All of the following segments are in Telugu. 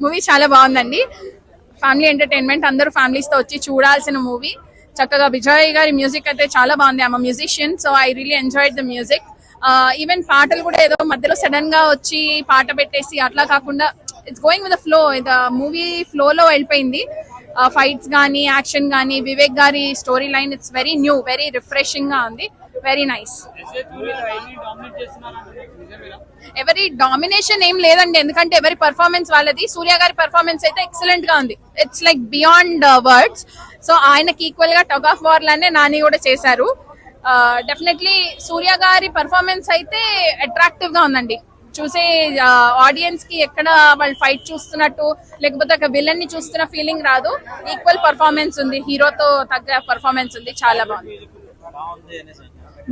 మూవీ చాలా బాగుందండి. ఫ్యామిలీ ఎంటర్టైన్మెంట్, అందరూ ఫ్యామిలీస్ తో వచ్చి చూడాల్సిన మూవీ. చక్కగా విజయ్ గారి మ్యూజిక్ అయితే చాలా బాగుంది. I'm musician, so I really enjoyed the music. Even పాటలు కూడా ఏదో మధ్యలో సడన్ గా వచ్చి పాట పెట్టేసి అట్లా కాకుండా it's going with the flow. Movie flow లో వెళ్ళిపోయింది. ఫైట్స్ గానీ, యాక్షన్ గానీ, వివేక్ గారి story line it's very new, very refreshing గా ఉంది. Very nice. ఎవరి డామినేషన్ ఏం లేదండి, ఎందుకంటే ఎవరి పర్ఫార్మెన్స్ వాళ్ళది. సూర్య గారి పర్ఫార్మెన్స్ అయితే ఎక్సలెంట్ గా ఉంది. It's like beyond words. So ఆయనకి ఈక్వల్ గా టగ్ ఆఫ్ వార్ లానే నాని కూడా చేశారు. డెఫినెట్లీ సూర్య గారి పర్ఫార్మెన్స్ అయితే అట్రాక్టివ్ గా ఉందండి. చూసే ఆడియన్స్ కి ఎక్కడ వాళ్ళు ఫైట్ చూస్తున్నట్టు లేకపోతే ఒక విలన్ ని చూస్తున్న ఫీలింగ్ రాదు. ఈక్వల్ పర్ఫార్మెన్స్ ఉంది, హీరోతో తగ్గ పర్ఫార్మెన్స్ ఉంది. చాలా బాగుంది.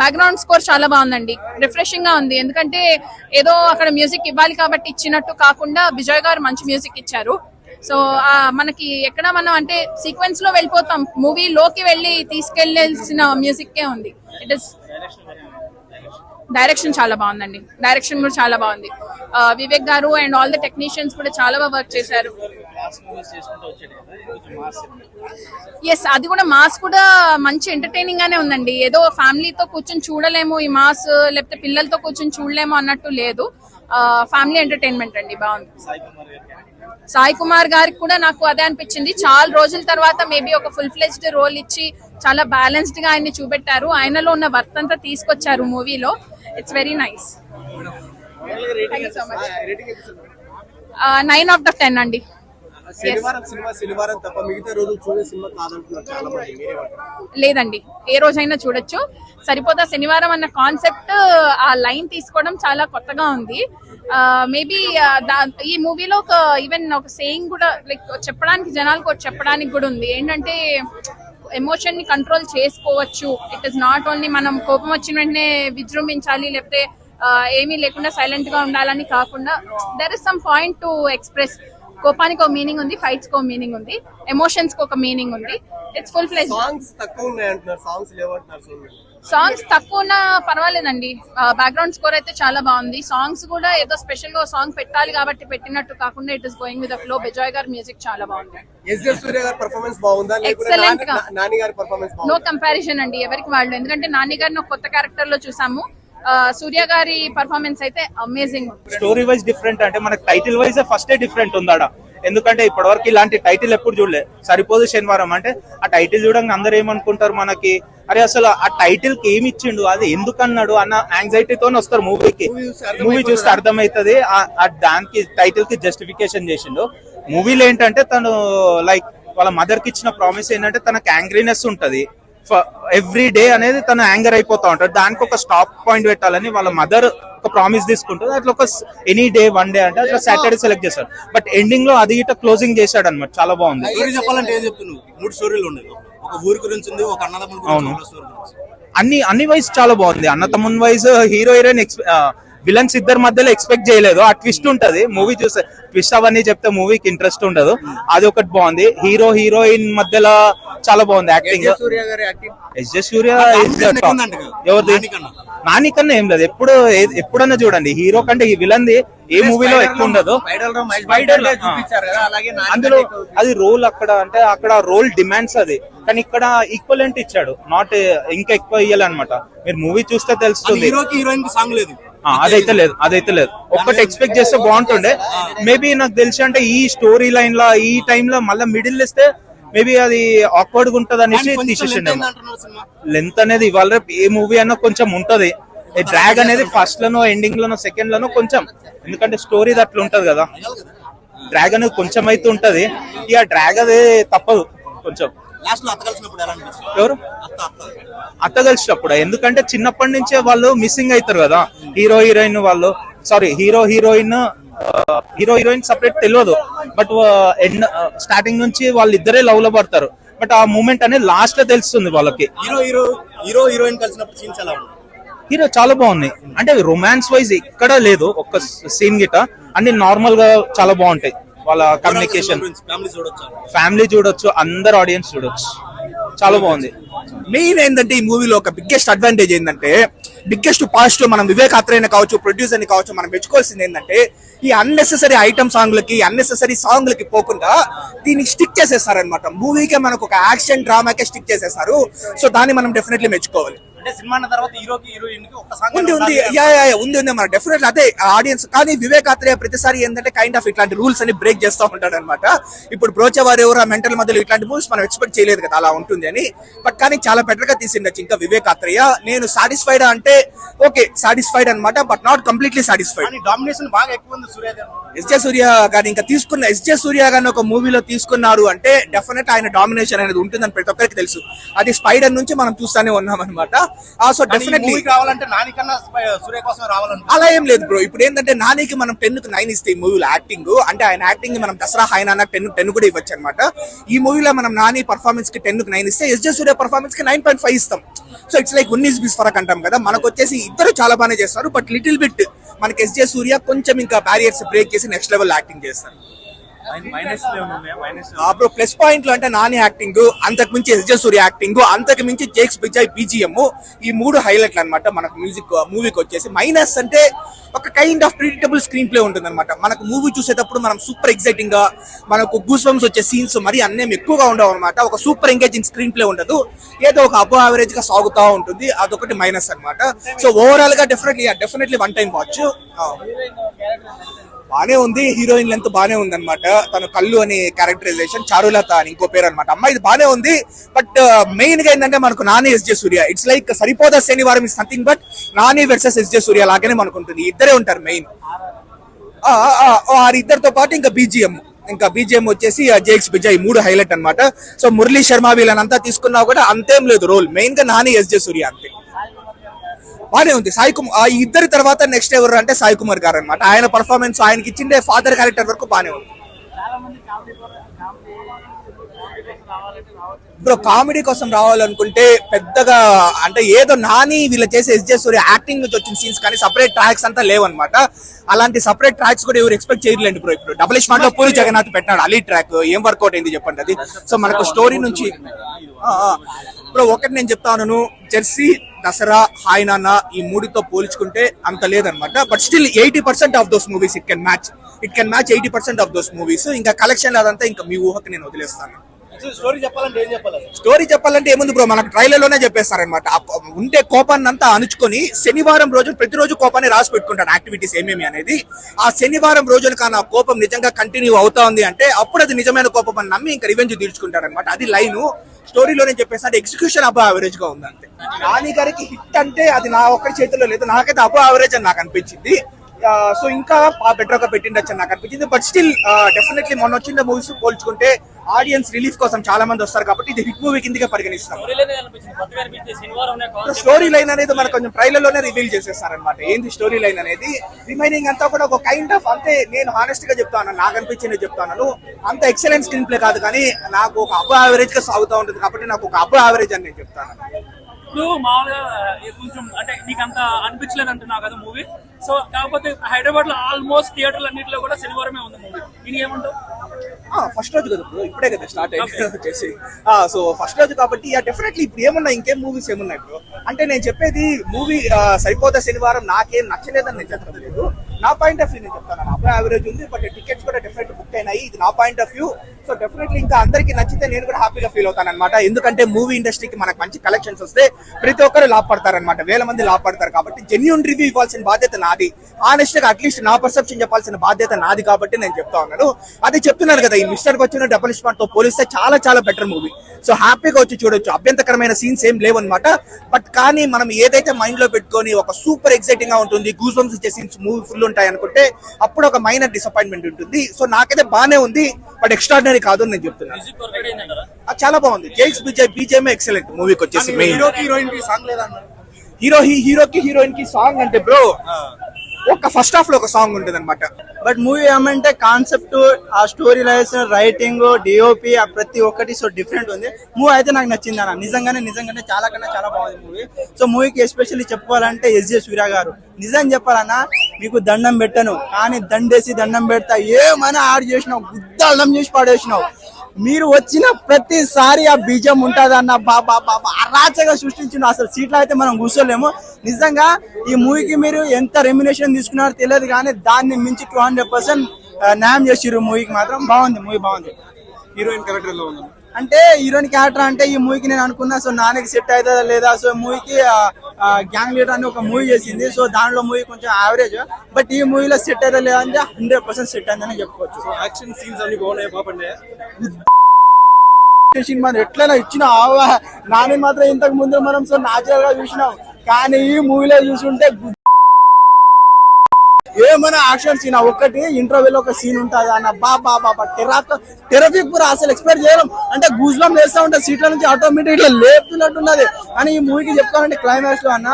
బ్యాక్గ్రౌండ్ స్కోర్ చాలా బాగుందండి, రిఫ్రెషింగ్ గా ఉంది. ఎందుకంటే ఏదో అక్కడ మ్యూజిక్ ఇవ్వాలి కాబట్టి ఇచ్చినట్టు కాకుండా విజయ్ గారు మంచి మ్యూజిక్ ఇచ్చారు. సో మనకి ఎక్కడ మనం అంటే సీక్వెన్స్ లో వెళ్ళిపోతాం, మూవీ లోకి వెళ్ళి తీసుకెళ్లాల్సిన మ్యూజిక్ ఉంది. ఇట్ ఇస్ డైరెక్షన్ చాలా బాగుందండి, డైరెక్షన్ కూడా చాలా బాగుంది. వివేక్ గారు అండ్ ఆల్ ద టెక్నీషియన్స్ కూడా చాలా బాగా వర్క్ చేశారు. ఎస్, అది కూడా మాస్ కూడా మంచి ఎంటర్టైనింగ్ గానే ఉందండి. ఏదో ఫ్యామిలీతో కూర్చొని చూడలేము ఈ మాస్, లేకపోతే పిల్లలతో కూర్చొని చూడలేము అన్నట్టు లేదు. ఫ్యామిలీ ఎంటర్టైన్మెంట్ అండి, బాగుంది. సాయి కుమార్ గారికి కూడా నాకు అదే అనిపించింది. చాలా రోజుల తర్వాత మేబీ ఒక ఫుల్ ఫ్లెజ్డ్ రోల్ ఇచ్చి చాలా బ్యాలెన్స్డ్ గా ఆయన్ని చూపెట్టారు. ఆయనలో ఉన్న వర్త్ అంతా తీసుకొచ్చారు మూవీలో. It's very nice. 9/10 అండి. లేదండి, ఏ రోజైనా చూడొచ్చు. సరిపోదా శనివారం అన్న కాన్సెప్ట్, ఆ లైన్ తీసుకోవడం చాలా కొత్తగా ఉంది. మేబీ ఈ మూవీలో ఒక ఈవెన్ ఒక సేయింగ్ కూడా లైక్ చెప్పడానికి, జనాలకు చెప్పడానికి కూడా ఉంది. ఏంటంటే ఎమోషన్ ని కంట్రోల్ చేసుకోవచ్చు. ఇట్ ఇస్ నాట్ ఓన్లీ మనం కోపం వచ్చిన వెంటనే విజృంభించాలి, లేకపోతే ఏమీ లేకుండా సైలెంట్ గా ఉండాలని కాకుండా there is some point to express. కోపానికి ఒక మీనింగ్ ఉంది, ఫైట్స్ కి ఒక మీనింగ్ ఉంది, ఎమోషన్స్ కి ఒక మీనింగ్ ఉంది. It's full ఫ్లెజ్. సాంగ్స్ తక్కువ ఉన్నా పర్వాలేదండి. బ్యాక్గ్రౌండ్ స్కోర్ అయితే చాలా బాగుంది. సాంగ్స్ కూడా ఏదో స్పెషల్ గా సాంగ్ పెట్టాలి కాబట్టి పెట్టినట్టు కాకుండా it is going with the flow. Vijay గారి మ్యూజిక్ చాలా బాగుంది. ఎక్సలెంట్ గా, నో కంపారిజన్ అండి ఎవరికి వాళ్ళు. ఎందుకంటే నాని గారిని కొత్త క్యారెక్టర్ లో చూసాము. సూర్య గారి పర్ఫార్మెన్స్ అయితే అమేజింగ్. స్టోరీ వైజ్ డిఫరెంట్ అంటే మనకి టైటిల్ వైజ్ ఫస్ట్ డిఫరెంట్ ఉందాడా. ఎందుకంటే ఇప్పటివరకు ఇలాంటి టైటిల్ ఎప్పుడు చూడలే. సరిపోదు శనివారం అంటే ఆ టైటిల్ చూడంగా అందరు ఏమనుకుంటారు మనకి, అరే అసలు ఆ టైటిల్ కి ఏమి ఇచ్చిండు, అది ఎందుకు అన్నాడు అన్న యాంగ్జైటీతో వస్తారు మూవీకి. మూవీ చూస్తే అర్థమవుతుంది దానికి టైటిల్ కి జస్టిఫికేషన్ చేసిండు. మూవీలో ఏంటంటే తను లైక్ వాళ్ళ మదర్ కి ఇచ్చిన ప్రామిస్ ఏంటంటే తనకు యాంగ్రీనెస్ ఉంటది, ఎవ్రీ డే అనేది తను యాంగర్ అయిపోతా ఉంటాడు. దానికి ఒక స్టాప్ పాయింట్ పెట్టాలని వాళ్ళ మదర్ ఒక ప్రామిస్ తీసుకుంటుంది. అట్లా ఒక ఎనీ డే వన్ డే అంటే అట్లా సాటర్డే సెలెక్ట్ చేస్తాడు. బట్ ఎండింగ్ లో అది ఇట్లా క్లోజింగ్ చేశాడు అనమాట. చాలా బాగుంది. చెప్పాలంటే ఏం చెప్తున్నావు, 3 స్టోరీలు ఉన్నాయి. ఒక ఊరి గురించి ఉంది, ఒక అన్నదమ్ముల గురించి. అన్ని వైజ్ చాలా బాగుంది. అన్నతమ్మున్ వైజ్ హీరో హీరోయిన్ విలన్స్ ఇద్దరి మధ్యలో ఎక్స్పెక్ట్ చేయలేదు. ఆ ట్విస్ట్ ఉంటది మూవీ చూస్తే. ట్విస్ట్ అవన్నీ చెప్తే మూవీకి ఇంట్రెస్ట్ ఉండదు. అది ఒకటి బాగుంది. హీరో హీరోయిన్ మధ్యలో చాలా బాగుంది యాక్టింగ్. ఎస్ జే సూర్య ఎవరిది నాని కన్నా ఏం లేదు. ఎప్పుడన్నా చూడండి హీరో కంటే ఈ విలన్ ది ఏ మూవీలో ఎక్కువ ఉండదు. అందులో అది రోల్ అక్కడ అంటే అక్కడ రోల్ డిమాండ్స్ అది, కానీ ఇక్కడ ఈక్వలెంట్ ఇచ్చాడు. నాట్ ఇంకా ఎక్కువ ఇయ్యాలన్నమాట. మీరు మూవీ చూస్తే తెలుస్తుంది. అదైతే లేదు. ఒక్కటి ఎక్స్పెక్ట్ చేస్తే బాగుంటుండే. మేబీ నాకు తెలిసి అంటే ఈ స్టోరీ లైన్ లో ఈ టైమ్ లో మళ్ళీ మిడిల్ ఇస్తే మేబీ అది ఆక్వర్డ్ గా ఉంటది అనేసి తీసేసిండే. లెంత్ అనేది ఇవాళ ఏ మూవీ అన్నా కొంచెం ఉంటది. డ్రాగ్ అనేది ఫస్ట్ లోనో ఎండింగ్ లోనో సెకండ్ లోనో కొంచెం, ఎందుకంటే స్టోరీ అట్లా ఉంటది కదా. డ్రాగ్ అనేది కొంచెం అయితే ఉంటది. ఇక డ్రాగ్ అది తప్పదు కొంచెం. ఎవరు అత్త కలిసినప్పుడు, ఎందుకంటే చిన్నప్పటి నుంచే వాళ్ళు మిస్సింగ్ అవుతారు కదా. హీరో హీరోయిన్ సపరేట్ తెలియదు. బట్ స్టార్టింగ్ నుంచి వాళ్ళు ఇద్దరే లవ్ లో పడతారు. బట్ ఆ మూమెంట్ అనేది లాస్ట్ లో తెలుస్తుంది వాళ్ళకి. హీరోయిన్ కలిసినప్పుడు సీన్స్ ఎలా ఉంది? హీరో చాలా బాగుంది. అంటే రొమాన్స్ వైజ్ ఇక్కడ లేదు ఒక్క సీన్ గిట, అన్ని నార్మల్ గా చాలా బాగుంటాయి. వాళ్ళ కమ్యూనికేషన్ ఫ్యామిలీ చూడొచ్చు, అందరు ఆడియన్స్ చూడొచ్చు. చాలా బాగుంది. మెయిన్ ఏంటంటే ఈ మూవీలో ఒక బిగ్గెస్ట్ అడ్వాంటేజ్ ఏంటంటే, బిగ్గెస్ట్ పాజిటివ్ మనం వివేక్ ఆత్రేయని కావచ్చు, ప్రొడ్యూసర్ ని కావచ్చు, మనం మెచ్చుకోవాల్సింది ఏంటంటే ఈ అన్నెసెసరీ ఐటమ్ సాంగ్లకి, అన్నెసెసరీ సాంగ్లకి పోకుండా దీనికి స్టిక్ చేసేస్తారనమాట. మూవీకే మనకు ఒక యాక్షన్ డ్రామాకే స్టిక్ చేసేస్తారు. సో దాన్ని మనం డెఫినెట్లీ మెచ్చుకోవాలి. అంటే సినిమా అన్న తర్వాత హీరోకి హీరోయిన్ కి ఒక సాంగ్ ఉంది ఉంది మన డెఫినెట్లీ అదే ఆడియన్స్. కానీ వివేక్ ఆత్రేయ ప్రతిసారి ఏంటంటే కైండ్ ఆఫ్ ఇట్లాంటి రూల్స్ అని బ్రేక్ చేస్తూ ఉంటాడు అనమాట. ఇప్పుడు బ్రోచేవారు ఎవరు మెంటల్ మధ్యలో ఇట్లాంటి మూవీస్ మనం ఎక్స్పెక్ట్ చేయలేదు కదా అలా ఉంటుంది అని. బట్ కానీ చాలా బెటర్ గా తీసిండొచ్చు ఇంకా వివేక్ ఆత్రేయ. నేను సాటిస్ఫైడ్ అంటే ఓకే సాటిస్ఫైడ్ అనమాట, but not completely satisfied. Domination బాగా ఎక్కువ ఉంది సూర్య గారు. ఎస్జే సూర్య గారిని ఇంకా తీసుకున్న ఎస్జే సూర్య గారిని ఒక మూవీలో తీసుకున్నారు అంటే డెఫినెట్ ఆయన డామినేషన్ అనేది ఉంటుందని ప్రతి ఒక్కరికి తెలుసు. అది స్పైడర్ నుంచి మనం చూస్తానే ఉన్నాం అనమాట. సో డెఫినెట్లీ కావాలంటే నానికన్నా సూర్య కోసం రావాలంటే అలా ఏం లేదు బ్రో. ఇప్పుడు ఏంటంటే నానికి మనం 10కి 9 ఇస్తే ఈ మూవీలో యాక్టింగ్ అంటే ఆయన యాక్టింగ్ మనం దసరా హైనా 10 కూడా ఇవ్వచ్చు అనమాట. ఈ మూవీలో మనం నాని పర్ఫార్మెన్స్ కి 10కి 9 ఇస్తే ఎస్జే సూర్య పర్ఫార్మెన్స్ కి 9.5 ఇస్తాం. సో ఇట్స్ లైక్ 19 ఫరక్ అంటాం కదా. మనకు వచ్చేసి ఇద్దరు చాలా బాగానే చేస్తారు, బట్ లిటిల్ బిట్ మనకి ఎస్జే సూర్య కొంచెం ఇంకా బ్యారియర్స్ బ్రేక్ చేసి నెక్స్ట్ లెవెల్ యాక్టింగ్ చేస్తారు. బ్రో ప్లస్ పాయింట్లు అంటే నాని యాక్టింగ్, అంతకు మించి ఎస్జే సూర్య యాక్టింగ్, అంతకు మించి జేక్స్ బిజాయ్ బీజిఎం, ఈ 3 హైలైట్లు అనమాట మనకు మూవీకి వచ్చేసి. మైనస్ అంటే ఒక kind of predictable screen play ఉంటుంది అనమాట. మనకు మూవీ చూసేటప్పుడు మనం సూపర్ ఎక్సైటింగ్ గా మనకు గూస్ బంప్స్ వచ్చే సీన్స్ మరి అన్నేం ఎక్కువగా ఉండవు అనమాట. ఒక సూపర్ ఎంగేజింగ్ స్క్రీన్ ప్లే ఉండదు, ఏదో ఒక అబో యావరేజ్ గా సాగుతూ ఉంటుంది. అదొకటి మైనస్ అనమాట. సో ఓవరాల్ గా డెఫినెట్లీ వన్ టైం వాచ్. బానే ఉంది. హీరోయిన్ లెంత్ బానే ఉంది అనమాట. తను కళ్ళు అని క్యారెక్టరైజేషన్, చారులత అని ఇంకో పేరు అనమాట. అమ్మాయి బానే ఉంది. బట్ మెయిన్ గా ఏంటంటే మనకు Nani SJ Suryah it's like Saripodhaa Sanivaaram is nothing but Nani versus SJ Suryah లాగానే మనకు ఉంటుంది. ఇద్దరే ఉంటారు మెయిన్. ఇద్దరితో పాటు ఇంకా బీజిఎం వచ్చేసి జేక్స్ బిజాయ్ 3 హైలైట్ అనమాట. సో మురళీ శర్మ వీళ్ళనంతా తీసుకున్నా కూడా అంతేం లేదు రోల్. మెయిన్ గా నాని ఎస్జే సూర్య అంతే బానే ఉంది. సాయి కుమార్ ఈ ఇద్దరి తర్వాత నెక్స్ట్ ఎవరు అంటే సాయి కుమార్ గారు అనమాట. ఆయన పర్ఫార్మెన్స్, ఆయనకి ఇచ్చిండే ఫాదర్ క్యారెక్టర్ వరకు బానే ఉంది. బ్రో కామెడీ కోసం రావాలనుకుంటే పెద్దగా అంటే ఏదో నాని వీళ్ళు చేసే ఎస్జే సూర్య యాక్టింగ్ నుంచి వచ్చిన సీన్స్ కానీ సపరేట్ ట్రాక్స్ అంతా లేవన్నమాట. అలాంటి సపరేట్ ట్రాక్స్ కూడా ఎవరు ఎక్స్పెక్ట్ చేయలేండి బ్రో. ఇప్పుడు డబుల్ స్మార్ట్ లో పూరి జగన్నాథ్ పెట్టినాడు అలీ ట్రాక్, ఏం వర్కౌట్ అయింది చెప్పండి అది. సో మనకు స్టోరీ నుంచి బ్రో ఒకటి నేను చెప్తాను, జెర్సీ, దసరా, హాయ్ నాన్న ఈ 3తో పోల్చుకుంటే అంత లేదనమాట. But still 80% of those movies it can match 80% of those movies. ఇంకా కలెక్షన్ అదంతా ఇంకా మీ ఊహకి నేను వదిలేస్తాను. స్టోరీ చెప్పాలంటే ఏం చెప్పాలి? స్టోరీ చెప్పాలంటే ఏముంది బ్రో, మనకు ట్రైలర్ లోనే చెప్పేస్తారనమాట. ఉండే కోపాన్ని అంతా అణుచుకొని శనివారం రోజు ప్రతిరోజు కోపాన్ని రాసి పెట్టుకుంటాడు యాక్టివిటీస్ ఏమేమి అనేది. ఆ శనివారం రోజున కానీ ఆ కోపం నిజంగా కంటిన్యూ అవుతా ఉంది అంటే అప్పుడు అది నిజమైన కోపం అని నమ్మి ఇంకా రివెంజ్ తీర్చుకుంటారనమాట. అది లైను. స్టోరీలోనే చెప్పేసి ఎగ్జిక్యూషన్ అబో యావరేజ్ గా ఉంది అంతే. నాని గారికి హిట్ అంటే అది నా ఒక్కరి చేతిలో లేదు. నాకైతే అబో యావరేజ్ అని నాకు అనిపించింది. సో ఇంకా బెటర్ గా పెట్టిండొచ్చు అని నాకు అనిపించింది. బట్ స్టిల్ డెఫినెట్లీ మొన్న వచ్చిన మూవీస్ పోల్చుకుంటే ఆడియన్స్ రిలీఫ్ కోసం చాలా మంది వస్తారు కాబట్టి ఇది హిట్ మూవీ కిందగా పరిగణిస్తాం. స్టోరీ లైన్ అనేది మనకు కొంచెం ట్రైలర్ లోనే రివీల్ చేసేస్తారనమాట ఏంది స్టోరీ లైన్ అనేది. రిమైనింగ్ అంతా కూడా ఒక కైండ్ ఆఫ్ అంతే. నేను హానెస్ట్ గా చెప్తాను, నాకు అనిపించింది చెప్తాను. అంత ఎక్సలెంట్ స్క్రీన్ ప్లే కాదు కానీ నాకు ఒక అబో యావరేజ్ గా సాగుతూ ఉంటుంది కాబట్టి నాకు ఒక అబో యావరేజ్ అని నేను చెప్తాను. ఇప్పుడు మామూలుగా కొంచెం అంటే నీకు అంత అనిపించలేదు అంటున్నావు కదా మూవీ. సో కాకపోతే హైదరాబాద్ లో ఆల్మోస్ట్ థియేటర్లు అన్నింటిలో కూడా శనివారమే ఉంది మూవీ. నేను ఏమంటావు? ఫస్ట్ రోజు కదా బ్రో, ఇప్పుడే కదా స్టార్ట్ అయింది వచ్చేసి. సో ఫస్ట్ రోజు కాబట్టి డెఫినెట్లీ ఇప్పుడు ఏమున్నాయి, ఇంకేం మూవీస్ ఏమున్నాయి బ్రో అంటే నేను చెప్పేది మూవీ సరిపోతా శనివారం నాకేం నచ్చలేదని నేను చెప్పలేదు. నా పాయింట్ ఆఫ్ వ్యూ నేను చెప్తాను. అబ్బా యావరేజ్ ఉంది బట్ టికెట్స్ కూడా డెఫినెట్ బుక్ అయినాయి. ఇది నా point of view. So definitely ఇంకా అందరికి నచ్చితే నేను కూడా హ్యాపీగా ఫీల్ అవుతాను అనమాట. ఎందుకంటే మూవీ ఇండస్ట్రీకి మనకు మంచి కలెక్షన్స్ వస్తే ప్రతి ఒక్కరు లాభపడతారు అనమాట. వేల మంది లాభపడతారు కాబట్టి జెన్యూన్ రివ్యూ ఇవ్వాల్సిన బాధ్యత నాది. ఆనెస్ట్ గా అట్లీస్ట్ నా పర్సెప్షన్ చెప్పాల్సిన బాధ్యత నాది కాబట్టి నేను చెప్తా ఉన్నాను. అదే చెప్తున్నారు కదా, ఈ మిస్టర్ వచ్చిన డబుల్ స్మార్ట్ తో పోలిస్తే చాలా చాలా బెటర్ మూవీ. సో హ్యాపీగా వచ్చి చూడొచ్చు. అభ్యంతరకరమైన సీన్స్ ఏం లేవన్నమాట. బట్ కానీ మనం ఏదైతే మైండ్ లో పెట్టుకొని ఒక సూపర్ ఎక్సైటింగ్ గా ఉంటుంది, గూస్ బంప్స్ ఇచ్చే సీన్స్ మూవీ ఫుల్ ఉంటాయి అనుకుంటే అప్పుడు ఒక మైనర్ డిసప్పాయింట్మెంట్ ఉంటుంది. సో నాకైతే బానే ఉంది బట్ ఎక్స్ట్రాడినరీ కాదు అని నేను చెప్తున్నాను. చాలా బాగుంది. జేక్స్ బిజాయ్ బీజిఎం ఎక్సలెంట్ మూవీకి వచ్చేసి. మెయిన్ హీరోకి హీరోయిన్ కి సాంగ్ అంటే బ్రో ఒక ఫస్ట్ హాఫ్ లో ఒక సాంగ్ ఉంటుంది అనమాట. బట్ మూవీ ఏమంటే కాన్సెప్ట్, ఆ స్టోరీ లైన్స్, రైటింగ్, డిఓపి ప్రతి ఒక్కటి సో డిఫరెంట్ ఉంది. మూవీ అయితే నాకు నచ్చింది అన్న. నిజంగానే చాలా కన్నా చాలా బాగుంది మూవీ. సో మూవీకి ఎస్పెషల్లీ చెప్పుకోవాలంటే ఎస్జే సూర్య గారు నిజం చెప్పాలన్నా మీకు దండం పెట్టను కానీ దండేసి దండం పెడతా ఏమైనా యాడ్ చేసినావు, గుద్ద అల్లం చేసి పాడేసినావు. మీరు వచ్చిన ప్రతిసారి ఆ బీజం ఉంటుంది అన్న బాబా బాబా అరాచగా సృష్టించిన అసలు సీట్లో అయితే మనం కూర్చోలేము. నిజంగా ఈ మూవీకి మీరు ఎంత రెమ్యునేషన్ తీసుకున్నారో తెలియదు కానీ దాన్ని మించి 200% న్యాయం చేసిర్రు. మూవీకి మాత్రం బాగుంది, మూవీ బాగుంది. హీరోయిన్ క్యారెక్టర్ ఎలా ఉంది? అంటే హీరోయిన్ క్యారెక్టర్ అంటే ఈ మూవీకి నేను అనుకున్నా సో నాన్నకి సెట్ అవుతుందా లేదా. సో మూవీకి గ్యాంగ్ లీడర్ అని ఒక మూవీ చేసింది. సో దాంట్లో మూవీ కొంచెం యావరేజ్, బట్ ఈ మూవీలో సెట్ అవుతుందా లేదా అంటే 100% సెట్ అయిందని చెప్పుకోవచ్చు. యాక్షన్ సీన్స్ అన్ని బాగున్నాయి, బాగుండే సినిమా ఎట్లైనా ఇచ్చిన నాని మాత్రం ఇంతకు ముందు మనం సో నాచురల్ గా చూసినాం, కానీ ఈ మూవీలో చూసుంటే ఏమైనా యాక్షన్ సీన్ ఒకటి ఇంటర్వ్యూలో ఒక సీన్ ఉంటుంది అన్న బాబా బాబా టెరఫిక్ పూర అసలు ఎక్స్పెక్ట్ చేయడం అంటే గూజ్లం వేస్తా ఉంటే సీట్ల నుంచి ఆటోమేటిక్ ఇట్లా లేపుతున్నట్టున్నది. అని ఈ మూవీకి చెప్తానంటే క్లైమాక్స్ లో అన్న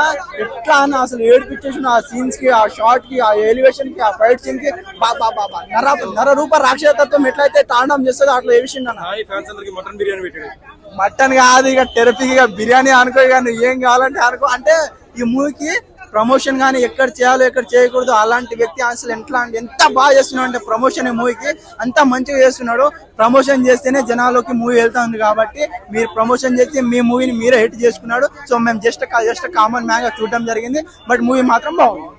ఎట్లా అన్న అసలు ఏడిపించేసిన ఆ సీన్స్ కి, ఆ షార్ట్ కి, ఆ ఎలివేషన్ కి, ఆ ఫైట్ సీన్ కి బాబా బాబా నర రూప రాక్షసత్వం ఎట్లయితే తాండం చేస్తుందో అట్లా ఏ విషయం అన్న. మటన్ బిర్యానీ పెట్టాడు. మటన్ కాదు ఇక టెరఫిక్ ఇక బిర్యానీ అనుకో, కానీ ఏం కావాలంటే అనుకో. అంటే ఈ మూవీకి ప్రమోషన్ కానీ ఎక్కడ చేయాలో ఎక్కడ చేయకూడదు అలాంటి వ్యక్తి అసలు ఎంత బాగా చేస్తున్నాడు అంటే ప్రమోషన్ ఈ మూవీకి అంత మంచిగా చేస్తున్నాడు. ప్రమోషన్ చేస్తేనే జనాల్లోకి మూవీ వెళ్తా ఉంది కాబట్టి మీరు ప్రమోషన్ చేస్తే మీ మూవీని మీరే హిట్ చేసుకున్నాడు. సో మేము జస్ట్ కామన్ మ్యాన్ గా చూడడం జరిగింది, బట్ మూవీ మాత్రం బాగుంది.